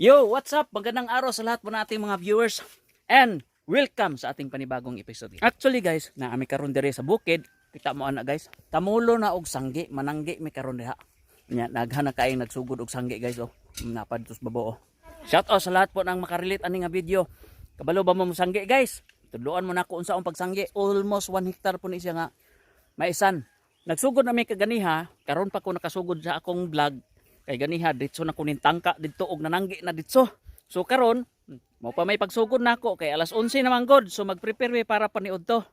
Yo, what's up? Magandang araw sa lahat po nating mga viewers and welcome sa ating panibagong episode. Actually guys, naami karon diri sa bukid. Kita mo ana guys, tamulo na og sanggi, mananggi mi karon diha. Nya naghana kaayong nagsugod og sanggi guys oh. Napadtos babo oh. Shout out sa lahat po nang makarelate ani nga video. Kabalo ba mo sanggi guys? Tudloan mo na ko unsa ang pagsanggi. Almost 1 hectare po ni siya nga maisan. Nagsugod na mi kaganiha, karon pa ko nakasugod sa akong vlog. Kay ganiha ditso na kunin tangka didto og nananggi na ditso. So karon mao pa may pagsugod nako kay alas 11 naman god. So mag-prepare mi para paniud to.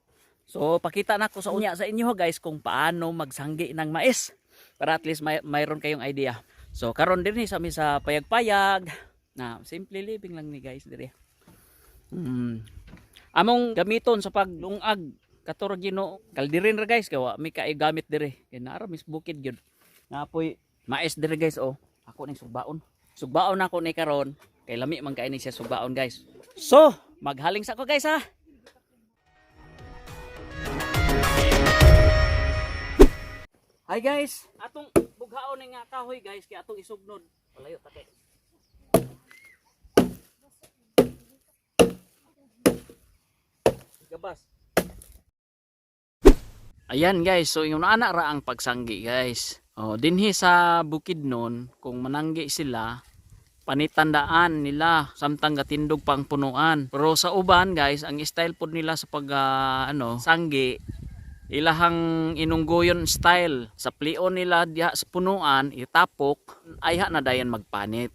So pakita nako sa unya sa inyo guys kung paano magsanggi ng mais para at least mayroon kayong idea. So karon dinhi sa mi sa payag-payag na simple living lang ni guys diri. Among gamiton sa paglungag kator Ginoo kaldirin ra guys kay wa mi kay gamit diri. Kay naara mis bukid gyud. Napoy mais dire guys oh. Ako ning sugbaon. Sugbaon ako ni karon kay lami man kay ni siya sugbaon guys. So, maghaling sa ko guys ha. Hi guys, atong bughaon nga kahoy guys kay atong isugnod. Palayo ta kay. Gabas. Ayan guys, so yung ana ra ang pagsanggi guys. Oh, dinhi sa bukid nun, kung mananggi sila, panitandaan nila samtang gatindog pang punuan. Pero sa uban guys, ang style pod nila sa pag sanggi, ilahang inunggoyon style. Sa plion nila diha sa punuan, itapok, ayha na dayan magpanit.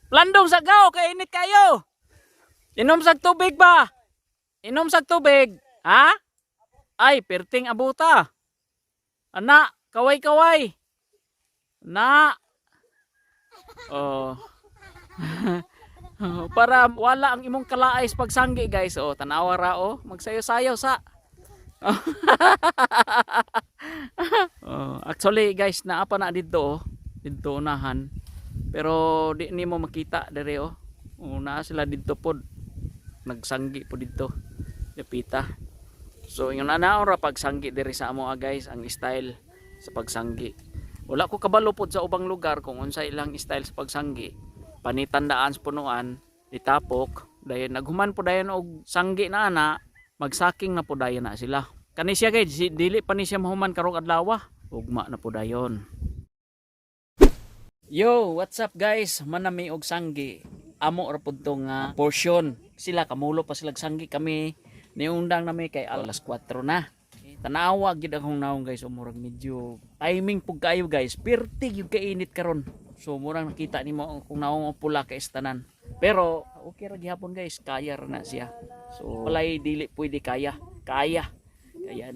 Plandong sa gaw, kay init kayo. Inom sag tubig ba? Inom sag tubig. Ha? Ay, perting abuta. Anak. Kaway-kaway. Na. Oh. Para wala ang imong kalaay sa pagsanggi guys. Oh, tanawa ra oh. Magsayo-sayo sa. Oh, actually guys, naapa na dito oh. Dito unahan. Pero di nimo makita dere oh. Una sila dito pod. Nagsanggi po dito. Dapita. So, yung nanaon ra pagsanggi diri sa amo guys, ang style sa pagsanggi. Wala ko kabalo pod sa ubang lugar kung unsa ilang style sa pagsanggi. Panitandaan sa punuan, itapok, dayon naghuman po dayon og sanggi na ana, magsaking na po dayon na sila. Kani siya guys, dili pa ni siya mahuman karong adlaw. Ugma na po dayon. Yo, what's up guys? Manami og sanggi. Amo ra pud tong portion. Sila kamulo pa sila sanggi kami. Niundang nami kay alas 4 na. Tanawa gid akong naong guys, murag medyo timing pug kayo guys. Pertig yung kainit karon. So murang nakita nimo kung naong pula kay istanan. Pero okay ra gihapon guys, kaya ra na siya. So walay dili pwede kaya. Kaya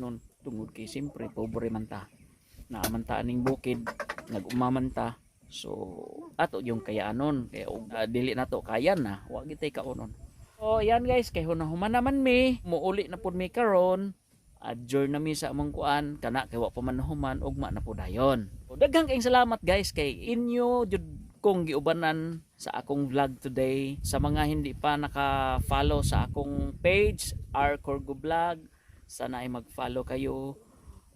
nun tungod kay simpre pobre man ta. Naaman ta ning bukid, nag-umaman ta. So ato yung kayaanon kay dili nato kaya na, wa gid tay kaunon. So yan guys, kay hunahuman naman mi, muuli na pud mi karon. Adjourn na mi sa among kuan kana kay wa pa man human ugma na po dayon. Daghang kayong salamat guys kay inyo jud kong giubanan sa akong vlog today. Sa mga hindi pa naka-follow sa akong page R Corgo Vlog, sana ay mag-follow kayo.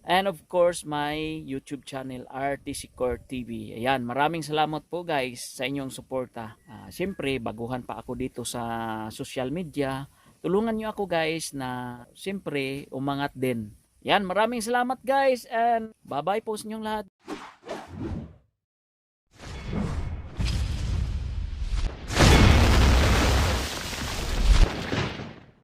And of course my YouTube channel RTC Core TV. Ayan, maraming salamat po guys sa inyong suporta. Siyempre baguhan pa ako dito sa social media. Tulungan nyo ako guys na siyempre umangat din. Yan, maraming salamat guys and bye bye po sa inyong lahat.